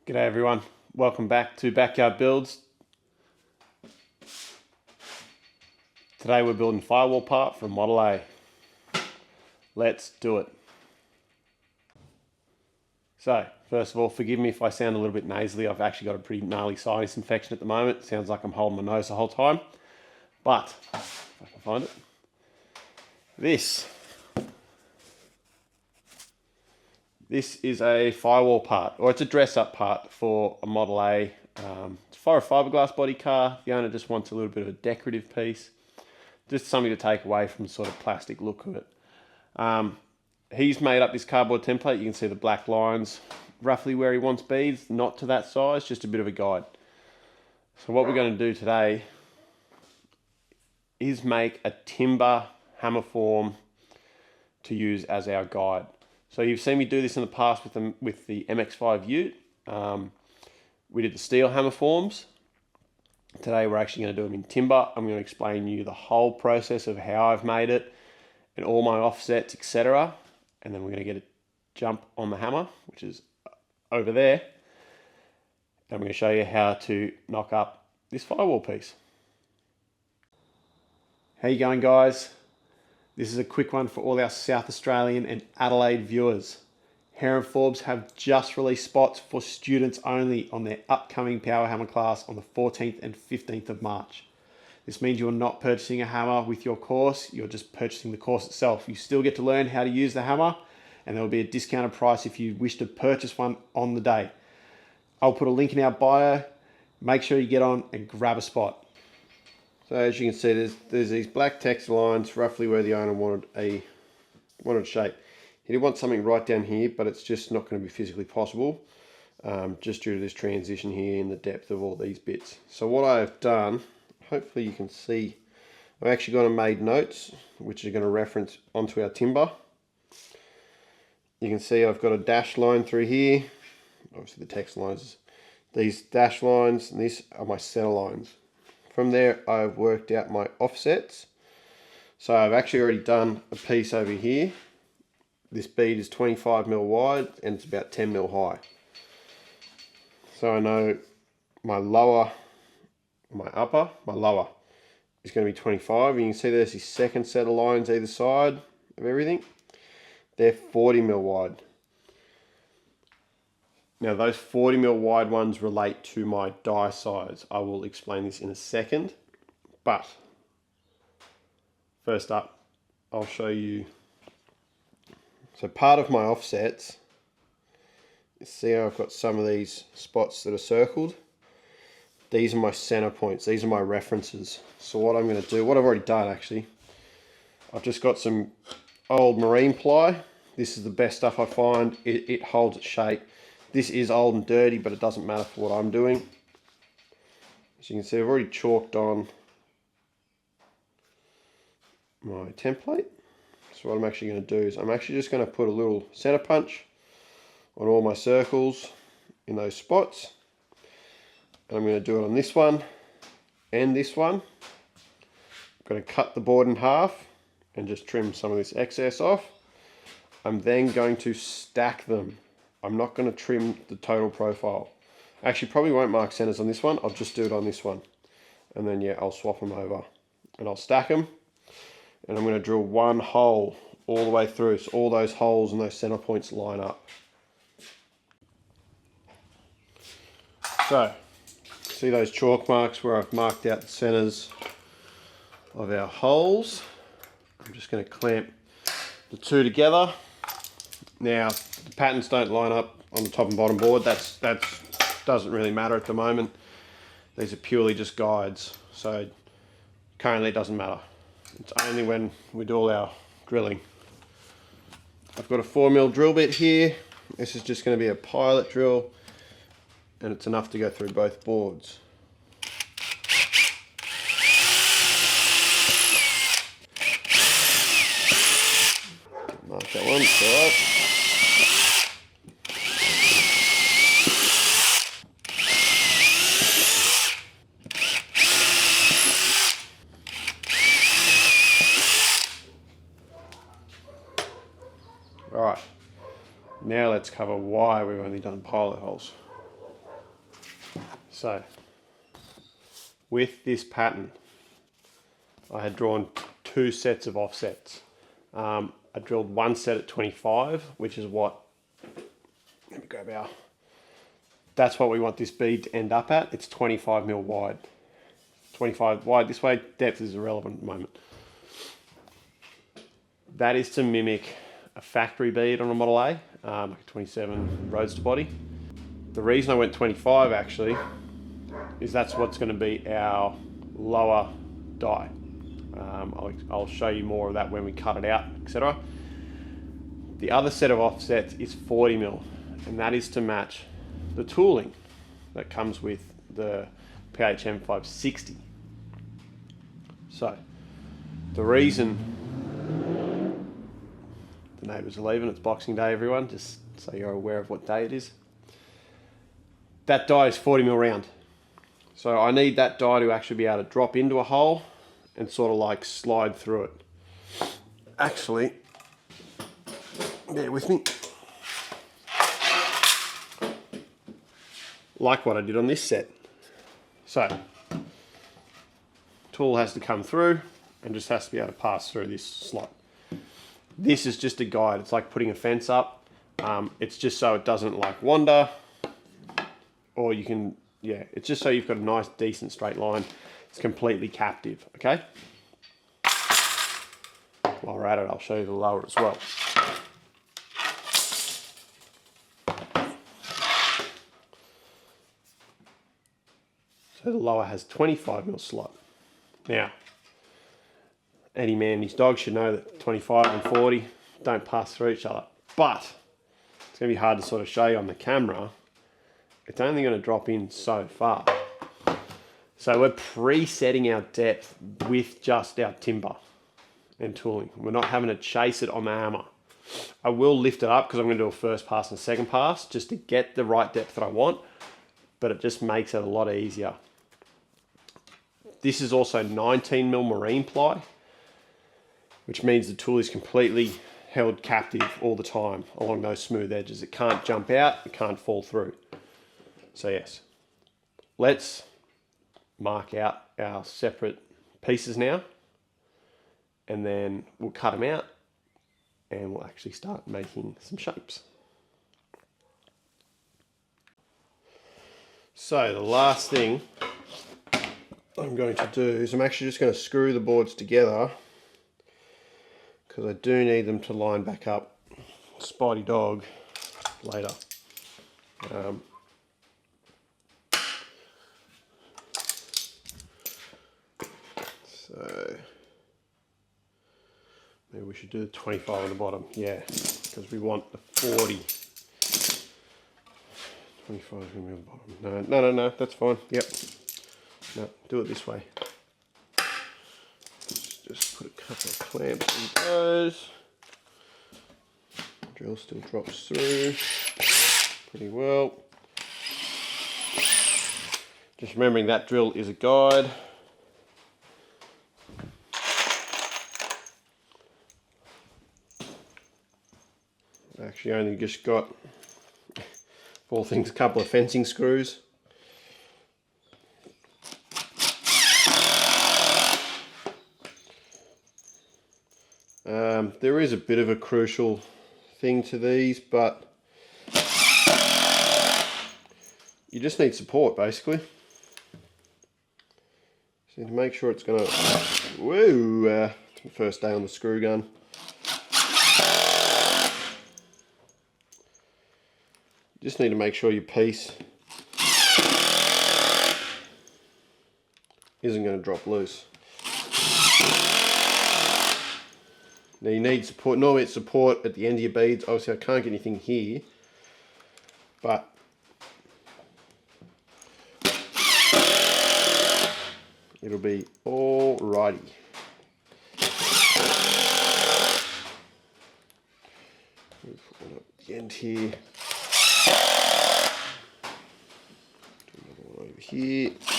G'day everyone, welcome back to Backyard Builds. Today we're building firewall part from Model A. Let's do it. So, first of all, forgive me if I sound a little bit nasally. I've actually got a pretty gnarly sinus infection at the moment. It sounds like I'm holding my nose the whole time. But, if I can find it, This is a firewall part, or it's a dress-up part for a Model A. It's for a fiberglass body car. The owner just wants a little bit of a decorative piece, just something to take away from the sort of plastic look of it. He's made up this cardboard template. You can see the black lines, roughly where he wants beads, not to that size, just a bit of a guide. So what we're going to do today is make a timber hammer form to use as our guide. So you've seen me do this in the past with the MX-5 Ute. We did the steel hammer forms. Today we're actually going to do them in timber. I'm going to explain you the whole process of how I've made it and all my offsets, etc. And then we're going to get a jump on the hammer, which is over there. And I'm going to show you how to knock up this firewall piece. How you going, guys? This is a quick one for all our South Australian and Adelaide viewers. Hare Forbes have just released spots for students only on their upcoming Power Hammer class on the 14th and 15th of March. This means you're not purchasing a hammer with your course, you're just purchasing the course itself. You still get to learn how to use the hammer, and there will be a discounted price if you wish to purchase one on the day. I'll put a link in our bio. Make sure you get on and grab a spot. So as you can see, there's these black text lines roughly where the owner wanted a shape. He did want something right down here, but it's just not going to be physically possible, just due to this transition here in the depth of all these bits. So what I've done, hopefully you can see, I've actually gone and made notes, which are going to reference onto our timber. You can see I've got a dashed line through here. Obviously the text lines, these dashed lines, and these are my center lines. From there, I've worked out my offsets. So I've actually already done a piece over here. This bead is 25mm wide and it's about 10mm high. So I know my lower is going to be 25. You can see there's this second set of lines either side of everything. They're 40mm wide. Now those 40mm wide ones relate to my die size. I will explain this in a second, but first up, I'll show you. So part of my offsets, you see how I've got some of these spots that are circled. These are my center points. These are my references. So what I'm going to do, what I've already done actually, I've just got some old marine ply. This is the best stuff I find. It holds its shape. This is old and dirty, but it doesn't matter for what I'm doing. As you can see, I've already chalked on my template. So what I'm actually going to do is I'm actually just going to put a little center punch on all my circles in those spots. And I'm going to do it on this one and this one. I'm going to cut the board in half and just trim some of this excess off. I'm then going to stack them. I'm not going to trim the total profile. Actually, probably won't mark centers on this one. I'll just do it on this one. And then, yeah, I'll swap them over. And I'll stack them. And I'm going to drill one hole all the way through. So all those holes and those center points line up. So, see those chalk marks where I've marked out the centers of our holes. I'm just going to clamp the two together. Now, the patterns don't line up on the top and bottom board. That doesn't really matter at the moment. These are purely just guides. So currently it doesn't matter. It's only when we do all our drilling. I've got a 4mm drill bit here. This is just going to be a pilot drill, and it's enough to go through both boards. Mark that one, it's all right. Alright, now let's cover why we've only done pilot holes. So with this pattern, I had drawn 2 sets of offsets. I drilled one set at 25, which is what, let me grab our, that's what we want this bead to end up at. It's 25 mil wide. 25 wide this way, depth is irrelevant at the moment. That is to mimic a factory bead on a Model A, like a 27 Roadster body. The reason I went 25 actually is that's what's going to be our lower die. I'll show you more of that when we cut it out, etc. The other set of offsets is 40 mil, and that is to match the tooling that comes with the PHM 560. So the reason the neighbours are leaving, it's Boxing Day everyone, just so you're aware of what day it is. That die is 40 mil round. So I need that die to actually be able to drop into a hole and sort of like slide through it. Actually, bear with me. Like what I did on this set. So, tool has to come through and just has to be able to pass through this slot. This is just a guide. It's like putting a fence up. It's just so it doesn't like wander, or you can, yeah, it's just so you've got a nice, decent straight line. It's completely captive, okay? While we're at it, I'll show you the lower as well. So the lower has 25 mil slot. Now, any man and his dog should know that 25 and 40 don't pass through each other. But it's going to be hard to sort of show you on the camera. It's only going to drop in so far. So we're pre-setting our depth with just our timber and tooling. We're not having to chase it on the hammer. I will lift it up because I'm going to do a first pass and a second pass just to get the right depth that I want, but it just makes it a lot easier. This is also 19 mil marine ply, which means the tool is completely held captive all the time along those smooth edges. It can't jump out, it can't fall through. So yes, let's mark out our separate pieces now, and then we'll cut them out and we'll actually start making some shapes. So the last thing I'm going to do is I'm actually just going to screw the boards together because I do need them to line back up Spidey Dog later. So maybe we should do the 25 on the bottom, yeah, because we want the 40. 25 is going to be on the bottom. No, that's fine. Yep. No, do it this way. Just put a couple of clamps in those. Drill still drops through pretty well. Just remembering that drill is a guide. Actually only just got, of all things, a couple of fencing screws. There is a bit of a crucial thing to these, but you just need support basically. So you need to make sure it's gonna, whoa, first day on the screw gun. Just need to make sure your piece isn't going to drop loose. Now you need support. Normally it's support at the end of your beads. Obviously I can't get anything here, but it'll be alrighty. Put one up the end here. Do another one over here. Just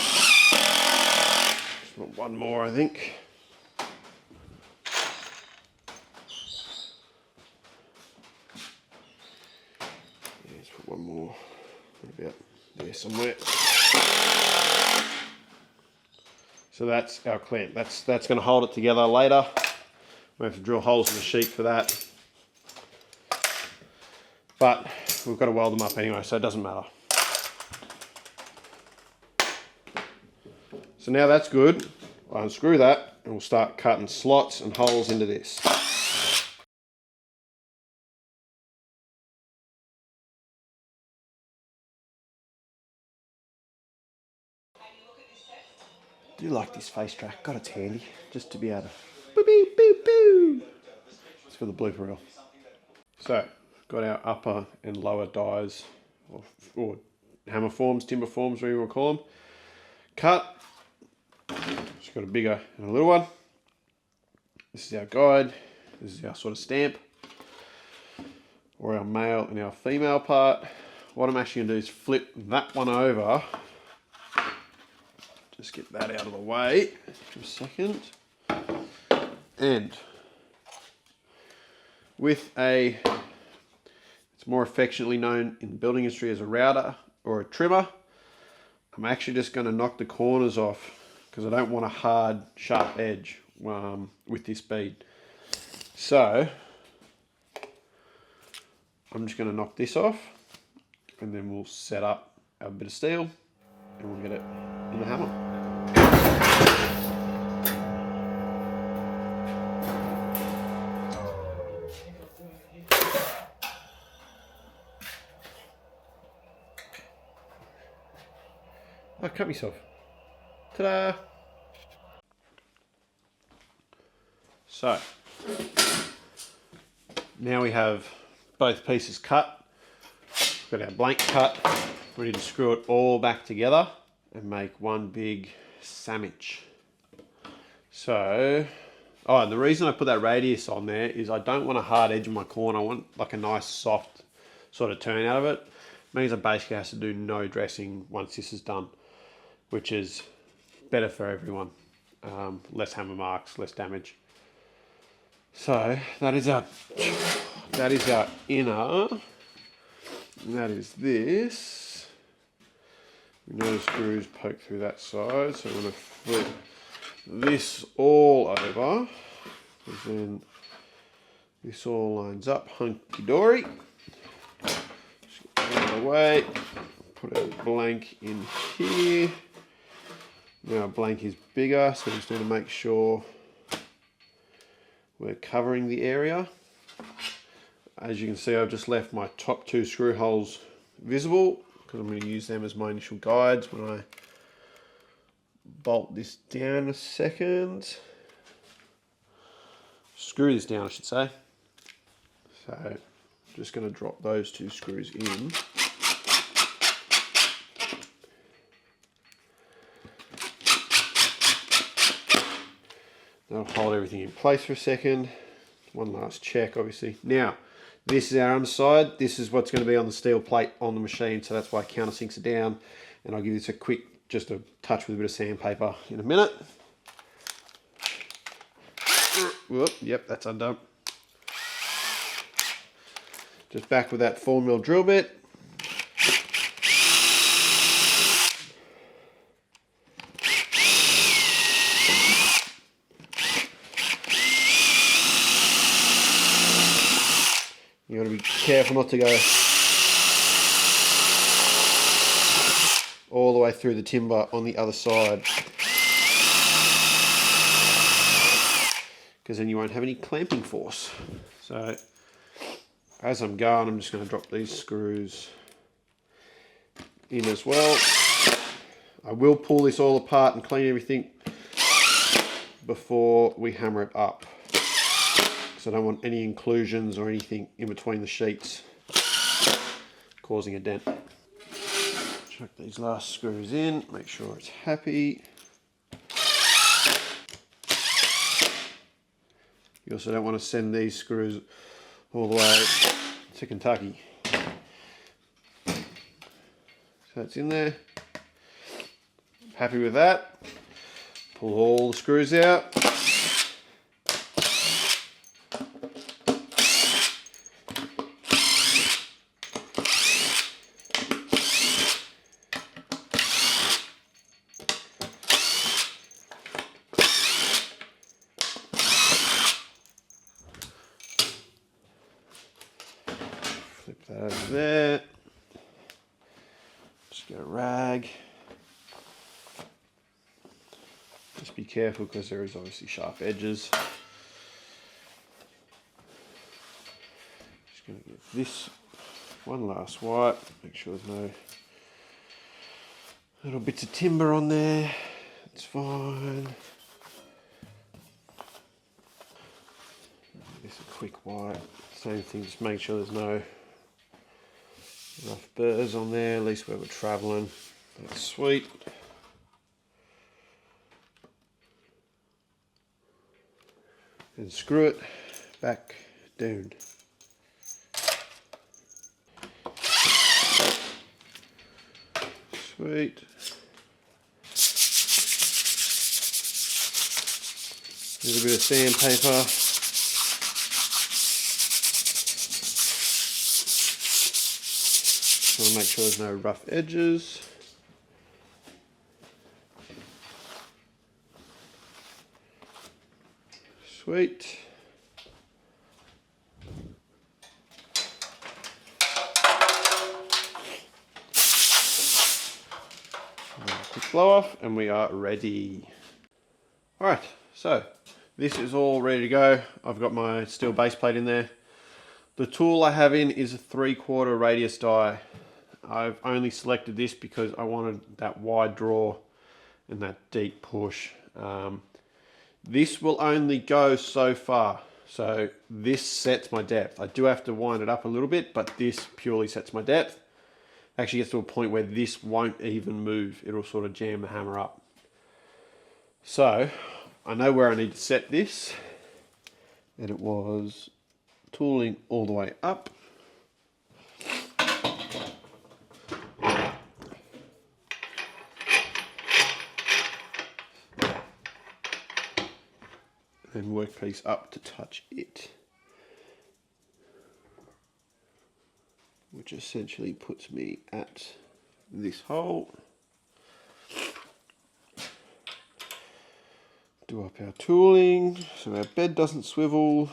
want one more, I think. Let's put one more. What about there somewhere. So that's our clamp. That's going to hold it together later. We have to drill holes in the sheet for that. But we've got to weld them up anyway, so it doesn't matter. So now that's good. I'll unscrew that and we'll start cutting slots and holes into this. I do like this face track. God, it's handy just to be able to boo boo boo boo. It's for the blooper reel. So, got our upper and lower dies, or hammer forms, timber forms, whatever you want to call them. Cut. Just got a bigger and a little one. This is our guide. This is our sort of stamp, or our male and our female part. What I'm actually going to do is flip that one over. Just get that out of the way for a second. And with a, it's more affectionately known in the building industry as a router or a trimmer, I'm actually just going to knock the corners off because I don't want a hard, sharp edge with this bead. So I'm just going to knock this off and then we'll set up our bit of steel and we'll get it in the hammer. I cut myself. Ta-da! So, now we have both pieces cut. We've got our blank cut. We need to screw it all back together and make one big sandwich. So, oh, and the reason I put that radius on there is I don't want a hard edge in my corner. I want like a nice soft sort of turn out of it. It means I basically have to do no dressing once this is done, which is better for everyone. Less hammer marks, less damage. So that is our inner. And that is this. We know the screws poke through that side, so I'm going to flip this all over, because then this all lines up hunky dory. Just get it out of the way. Put a blank in here. Now our blank is bigger, so we just need to make sure we're covering the area. As you can see, I've just left my top two screw holes visible because I'm going to use them as my initial guides when I bolt this down in a second. Screw this down, I should say. So I'm just going to drop those two screws in. That'll hold everything in place for a second. One last check, obviously. Now, this is our underside. This is what's going to be on the steel plate on the machine, so that's why I countersinks it down. And I'll give this a quick, just a touch with a bit of sandpaper in a minute. Whoop, yep, that's undone. Just back with that 4mm drill bit. You got to be careful not to go all the way through the timber on the other side, because then you won't have any clamping force. So as I'm going, I'm just going to drop these screws in as well. I will pull this all apart and clean everything before we hammer it up. So I don't want any inclusions or anything in between the sheets causing a dent. Chuck these last screws in, make sure it's happy. You also don't want to send these screws all the way to Kentucky. So that's in there. Happy with that. Pull all the screws out. Just get a rag. Just be careful because there is obviously sharp edges. Just going to give this one last wipe, make sure there's no little bits of timber on there. It's fine. This a quick wipe. Same thing, just make sure there's no rough burrs on there, at least where we're travelling. That's sweet. And screw it back down. Sweet. A little bit of sandpaper. Just want to make sure there's no rough edges. Sweet. Quick blow off and we are ready. Alright, so this is all ready to go. I've got my steel base plate in there. The tool I have in is a 3/4 radius die. I've only selected this because I wanted that wide draw and that deep push. This will only go so far. So this sets my depth. I do have to wind it up a little bit, but this purely sets my depth. Actually gets to a point where this won't even move. It'll sort of jam the hammer up. So I know where I need to set this. And it was tooling all the way up. And workpiece up to touch it, which essentially puts me at this hole. Do up our tooling so our bed doesn't swivel.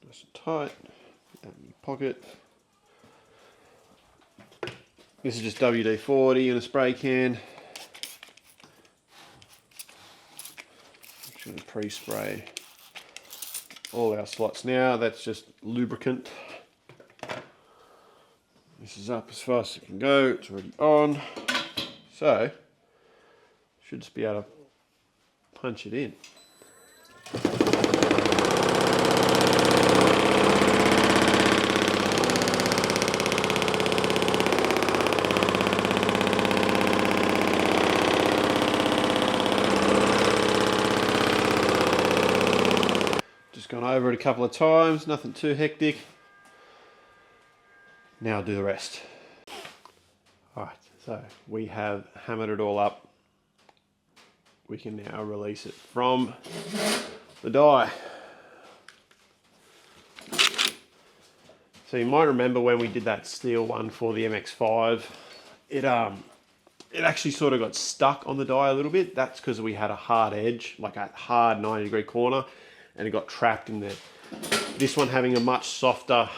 Nice and tight. Put that in your pocket. This is just WD-40 in a spray can. I'm just going to pre-spray all our slots now. That's just lubricant. This is up as fast as it can go. It's already on. So, should just be able to punch it in. Gone over it a couple of times, nothing too hectic. Now I'll do the rest. Alright, so we have hammered it all up. We can now release it from the die. So you might remember when we did that steel one for the MX-5, it actually sort of got stuck on the die a little bit. That's because we had a hard edge, like a hard 90-degree corner, and it got trapped in there. This one having a much softer,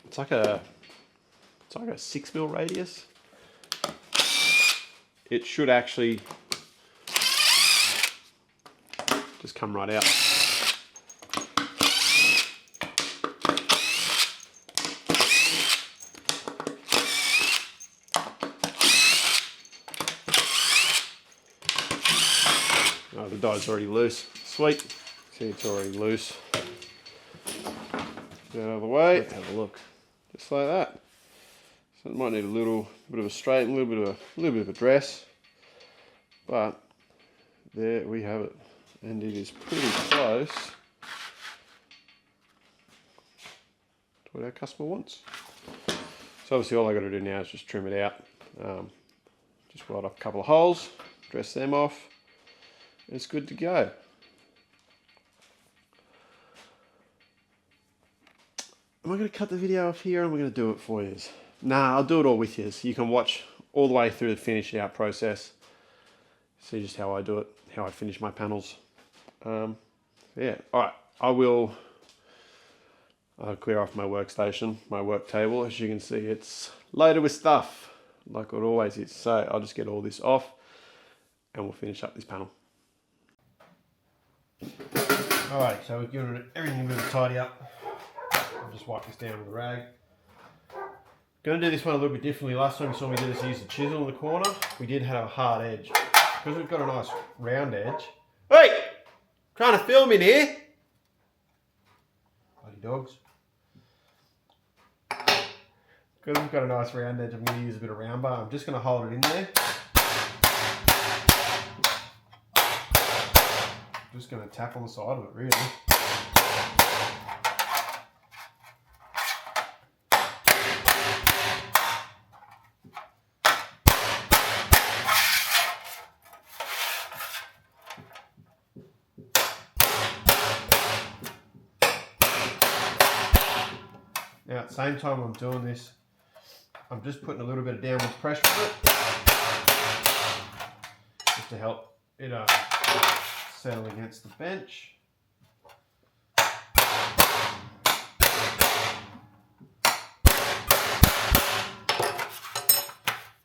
it's like a 6mm radius. It should actually just come right out. Oh, the die's already loose. Sweet. See, it's already loose. Get out of the way. Let's have a look. Just like that. So it might need a little bit of a straighten, a little bit of a dress, but there we have it, and it is pretty close to what our customer wants. So obviously all I got to do now is just trim it out. Just weld up a couple of holes, dress them off, and it's good to go. Am I going to cut the video off here, or am I going to do it for you? Nah, I'll do it all with you. So you can watch all the way through the finish out process. See just how I do it, how I finish my panels. Yeah, alright, I'll clear off my workstation, my work table. As you can see, it's loaded with stuff, like it always is. So I'll just get all this off and we'll finish up this panel. Alright, so we've given everything a bit of a tidy up. I'll just wipe this down with a rag. Going to do this one a little bit differently. Last time you saw me do this, I used a chisel in the corner. We did have a hard edge. Because we've got a nice round edge. Hey! Trying to film in here! Bloody dogs. Because we've got a nice round edge, I'm going to use a bit of round bar. I'm just going to hold it in there. Just going to tap on the side of it, really. Now at the same time I'm doing this, I'm just putting a little bit of downwards pressure on it, just to help it settle against the bench.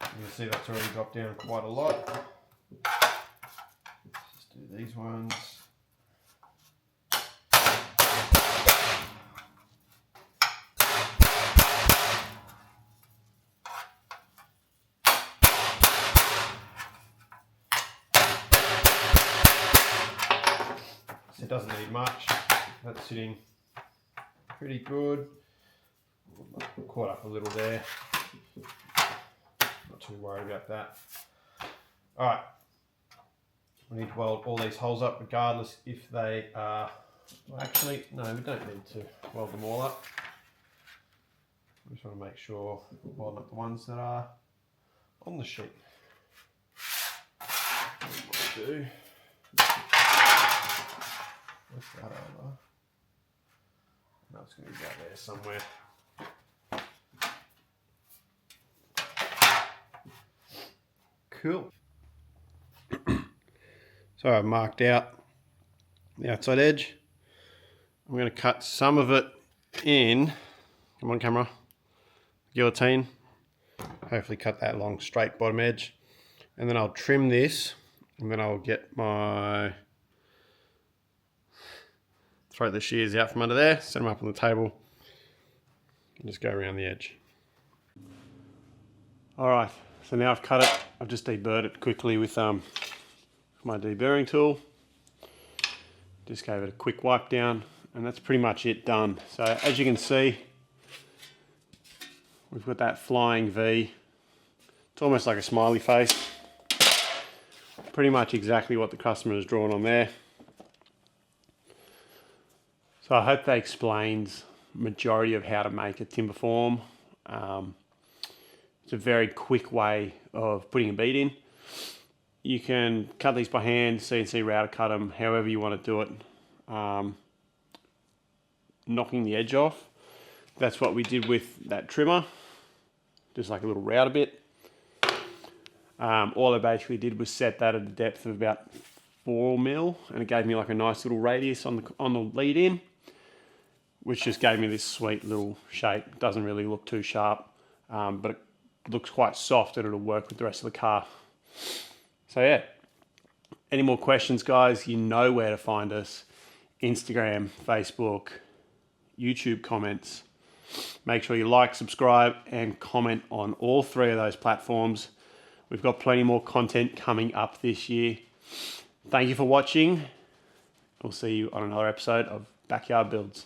You can see that's already dropped down quite a lot. Let's just do these ones. It doesn't need much. That's sitting pretty good. Caught up a little there. Not too worried about that. Alright. We need to weld all these holes up regardless if they are... Well, actually, no, we don't need to weld them all up. We just want to make sure we're welding up the ones that are on the sheet. What we'll do... What's that over? No, it's going to be out there somewhere. Cool. So I've marked out the outside edge. I'm going to cut some of it in. Come on, camera. Guillotine. Hopefully cut that long straight bottom edge. And then I'll trim this. And then I'll get my... Throw the shears out from under there, set them up on the table, and just go around the edge. Alright, so now I've cut it. I've just deburred it quickly with my deburring tool. Just gave it a quick wipe down, and that's pretty much it done. So as you can see, we've got that flying V. It's almost like a smiley face. Pretty much exactly what the customer has drawn on there. So I hope that explains majority of how to make a timber form. It's a very quick way of putting a bead in. You can cut these by hand, CNC router cut them, however you want to do it. Knocking the edge off. That's what we did with that trimmer. Just like a little router bit. All I basically did was set that at a depth of about 4 mil, and it gave me like a nice little radius on the lead in, which just gave me this sweet little shape. Doesn't really look too sharp, but it looks quite soft and it'll work with the rest of the car. So yeah, any more questions, guys, you know where to find us. Instagram, Facebook, YouTube comments. Make sure you like, subscribe, and comment on all 3 of those platforms. We've got plenty more content coming up this year. Thank you for watching. We'll see you on another episode of Backyard Builds.